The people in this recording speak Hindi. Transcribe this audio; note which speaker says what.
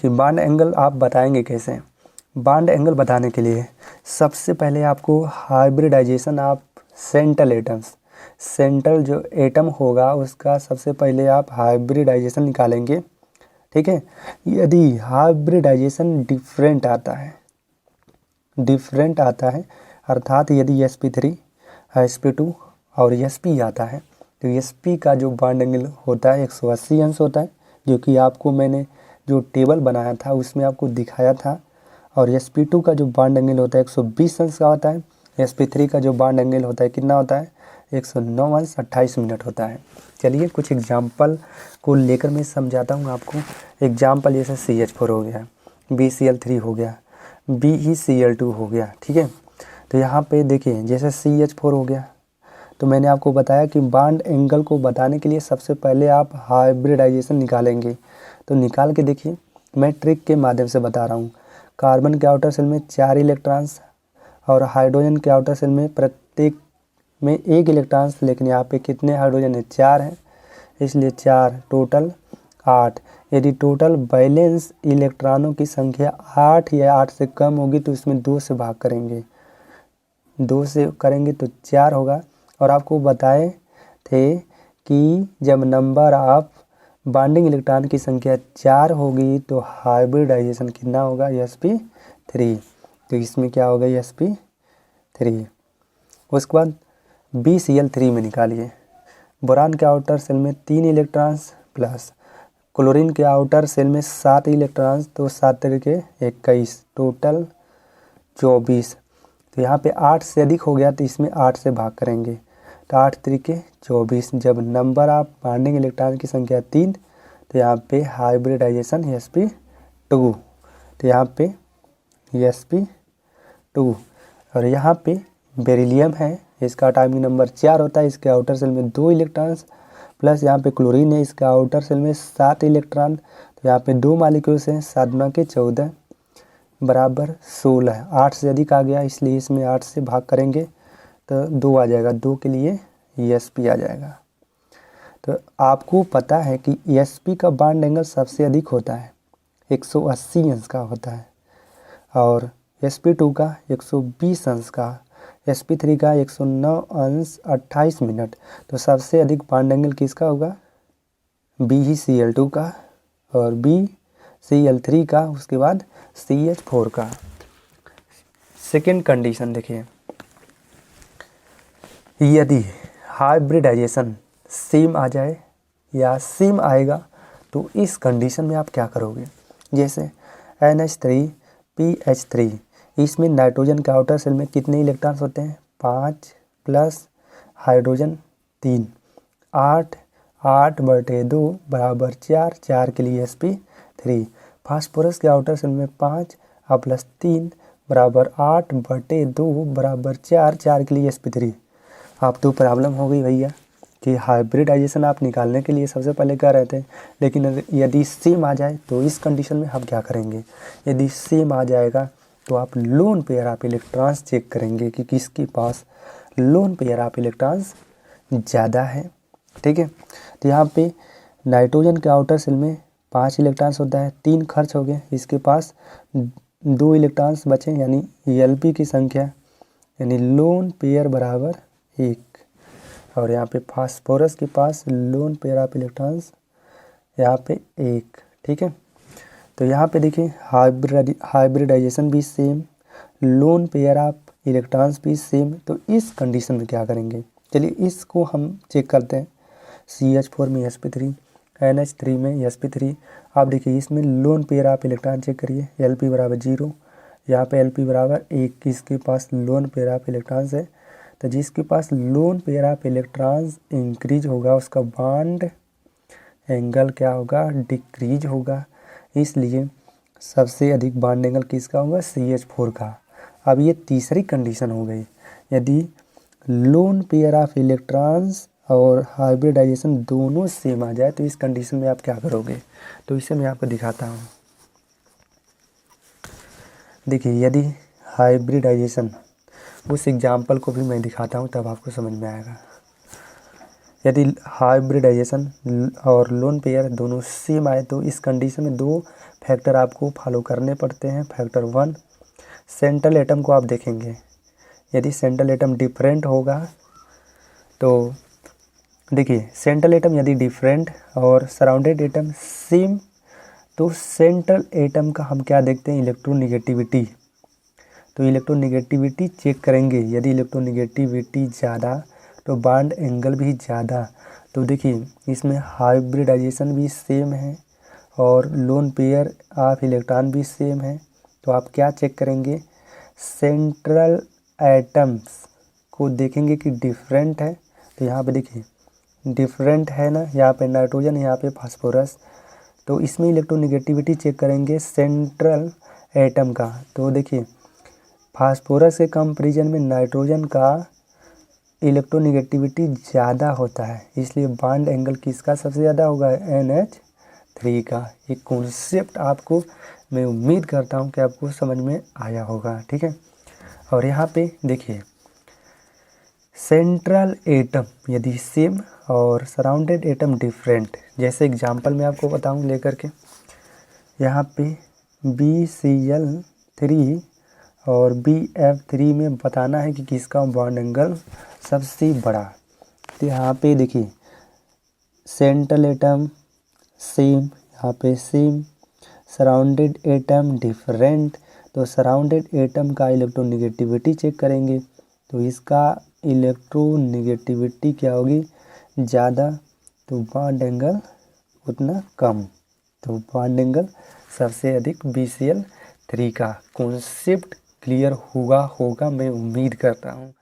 Speaker 1: कि बॉन्ड एंगल आप बताएंगे कैसे। बॉन्ड एंगल बताने के लिए सबसे पहले आपको hybridization of central atoms, central जो एटम होगा उसका सबसे पहले आप हाइब्रिडाइजेशन निकालेंगे। ठीक है, यदि हाइब्रिडाइजेशन डिफरेंट आता है अर्थात यदि sp3 sp2 और sp आता है तो sp का जो बॉन्ड एंगल होता है 180 अंश होता है, जो कि आपको मैंने जो टेबल बनाया था उसमें आपको दिखाया था। और sp2 का जो बॉन्ड एंगल होता है 120 अंश का होता है। sp3 का जो बॉन्ड एंगल होता है कितना होता है 109 अंश 28 मिनट होता है। चलिए कुछ एग्जाम्पल को लेकर मैं समझाता हूँ आपको। एग्जाम्पल जैसे CH4 हो गया, BCl3 हो गया, BeCl2 हो गया। ठीक है, तो यहाँ पे देखिए जैसे CH4 हो गया तो मैंने आपको बताया कि बॉन्ड एंगल को बताने के लिए सबसे पहले आप हाइब्रिडाइजेशन निकालेंगे। तो निकाल के देखिए, मैं ट्रिक के माध्यम से बता रहा हूँ। कार्बन के आउटर सेल में 4 इलेक्ट्रॉन्स और हाइड्रोजन के आउटर सेल में प्रत्येक में 1 इलेक्ट्रॉन्स, लेकिन यहाँ पे कितने हाइड्रोजन है 4 हैं, इसलिए 4 टोटल 8। यदि टोटल बैलेंस इलेक्ट्रॉनों की संख्या 8 या 8 से कम होगी तो इसमें 2 से भाग करेंगे, 2 से करेंगे तो 4 होगा। और आपको बताए थे कि जब नंबर ऑफ बॉन्डिंग इलेक्ट्रॉन की संख्या 4 होगी तो हाइब्रिडाइजेशन कितना होगा sp3। तो इसमें क्या होगा sp3। उसके बाद BCl3 में निकालिए। बोरान के आउटर सेल में 3 इलेक्ट्रॉन्स प्लस क्लोरीन के आउटर सेल में 7 इलेक्ट्रॉन्स, तो 7 तरीके 21 टोटल 24। तो यहाँ पे 8 से अधिक हो गया तो इसमें 8 से भाग करेंगे, तो 8 तरीके 24। जब नंबर ऑफ बॉन्डिंग इलेक्ट्रॉन की संख्या 3 तो यहाँ पे हाइब्रिडाइजेशन sp2। तो यहाँ पे sp2 और यहाँ पे बेरिलियम है, इसका एटॉमिक नंबर 4 होता है, इसके आउटर सेल में 2 इलेक्ट्रॉन्स प्लस यहाँ पे क्लोरीन है, इसका आउटर सेल में 7 इलेक्ट्रॉन। तो यहाँ पे 2 मॉलिक्यूल्स हैं, 7 के 14 बराबर 16। 8 से अधिक आ गया इसलिए इसमें 8 से भाग करेंगे तो 2 आ जाएगा, 2 के लिए sp आ जाएगा। तो आपको पता है कि sp का बॉन्ड एंगल सबसे अधिक होता है 180 अंश का होता है, और sp2 का 120 अंश का, sp3 का 109 अंश 28 मिनट। तो सबसे अधिक बॉन्ड एंगल किसका होगा BeCl2 का और BCl3 का, उसके बाद CH4 का। सेकेंड कंडीशन देखिए, यदि हाइब्रिडाइजेशन सेम आ जाए या सेम आएगा तो इस कंडीशन में आप क्या करोगे। जैसे NH3PH3, इसमें नाइट्रोजन के आउटर सेल में कितने इलेक्ट्रॉन्स होते हैं 5 प्लस हाइड्रोजन 3, 8 8/2 बराबर 4, 4 के लिए sp3। फास्फोरस के आउटर सेल में 5 प्लस 3 बराबर 8/2 बराबर 4, 4 के लिए sp3। आप तो प्रॉब्लम हो गई भैया कि हाइब्रिडाइजेशन आप निकालने के लिए सबसे पहले क्या रहते हैं, लेकिन यदि सेम आ जाए तो इस कंडीशन में हम क्या करेंगे। यदि सेम आ जाएगा तो आप lone pair of electrons check करेंगे कि किसके पास लोन पेयर ऑफ इलेक्ट्रॉन्स ज़्यादा है। ठीक है, तो यहाँ पे नाइट्रोजन के आउटर सेल में 5 इलेक्ट्रॉन्स होता है, 3 खर्च हो गए, इसके पास 2 इलेक्ट्रॉन्स बचे, यानी Lp की संख्या यानी लोन पेयर बराबर 1। और यहाँ पे फास्फोरस के पास लोन पेयर ऑफ इलेक्ट्रॉन्स यहाँ पे 1। ठीक है, तो यहाँ पे देखिए हाइब्रिडाइजेशन भी same, loan pair of electrons भी सेम। तो इस कंडीशन में क्या करेंगे, चलिए इसको हम चेक करते हैं। CH4 में sp3, NH3 में sp3। आप देखिए इसमें lone pair of electron check करिए, Lp बराबर 0, यहाँ पे Lp बराबर 1, किसके पास लोन पेयर ऑफ इलेक्ट्रॉन्स है। तो जिसके पास lone pair of electrons increase होगा उसका बॉन्ड एंगल क्या होगा डिक्रीज होगा, इसलिए सबसे अधिक बॉन्ड एंगल किसका होगा CH4 का। अब ये तीसरी कंडीशन हो गई, यदि लोन पेयर ऑफ इलेक्ट्रॉन्स और हाइब्रिडाइजेशन दोनों सेम आ जाए तो इस कंडीशन में आप क्या करोगे। तो इसे मैं आपको दिखाता हूँ। देखिए यदि हाइब्रिडाइजेशन, उस एग्जाम्पल को भी मैं दिखाता हूँ तब आपको समझ में आएगा। यदि हाइब्रिडाइजेशन और लोन पेयर दोनों सेम आए तो इस कंडीशन में दो फैक्टर आपको फॉलो करने पड़ते हैं। फैक्टर 1, सेंट्रल एटम को आप देखेंगे, यदि सेंट्रल एटम डिफरेंट होगा तो देखिए सेंट्रल एटम यदि डिफरेंट और सराउंडेड एटम सेम तो सेंट्रल एटम का हम क्या देखते हैं, इलेक्ट्रोनेगेटिविटी। तो इलेक्ट्रोनेगेटिविटी चेक करेंगे, यदि इलेक्ट्रोनेगेटिविटी ज़्यादा तो बॉन्ड एंगल भी ज़्यादा। तो देखिए इसमें हाइब्रिडाइजेशन भी सेम है और लोन पेयर ऑफ इलेक्ट्रॉन भी सेम है। तो आप क्या चेक करेंगे, सेंट्रल एटम्स को देखेंगे कि डिफरेंट है। तो यहाँ पे देखिए डिफरेंट है ना, यहाँ पे नाइट्रोजन, यहाँ पे फास्फोरस। तो इसमें इलेक्ट्रोनेगेटिविटी चेक करेंगे सेंट्रल एटम का। तो देखिए फास्फोरस के कंपैरिजन में नाइट्रोजन का इलेक्ट्रोनेगेटिविटी ज़्यादा होता है, इसलिए बॉन्ड एंगल किसका सबसे ज़्यादा होगा, NH3 का। ये कॉन्सेप्ट आपको मैं उम्मीद करता हूँ कि आपको समझ में आया होगा, ठीक है। और यहाँ पे देखिए सेंट्रल एटम यदि सेम और सराउंडेड एटम डिफरेंट, जैसे एग्जांपल मैं आपको बताऊँ लेकर के, यहाँ पे BCl3 और BF3 में बताना है कि किसका बॉन्ड एंगल सबसे बड़ा। तो यहाँ पे देखिए सेंट्रल एटम सेम, यहाँ पे सेम, सराउंडेड एटम डिफरेंट। तो सराउंडेड एटम का इलेक्ट्रोनेगेटिविटी चेक करेंगे, तो इसका इलेक्ट्रोनेगेटिविटी क्या होगी, ज़्यादा, तो बॉन्ड एंगल उतना कम। तो बॉन्ड एंगल सबसे अधिक BCl3 का। कॉन्सेप्ट क्लियर होगा मैं उम्मीद करता हूँ।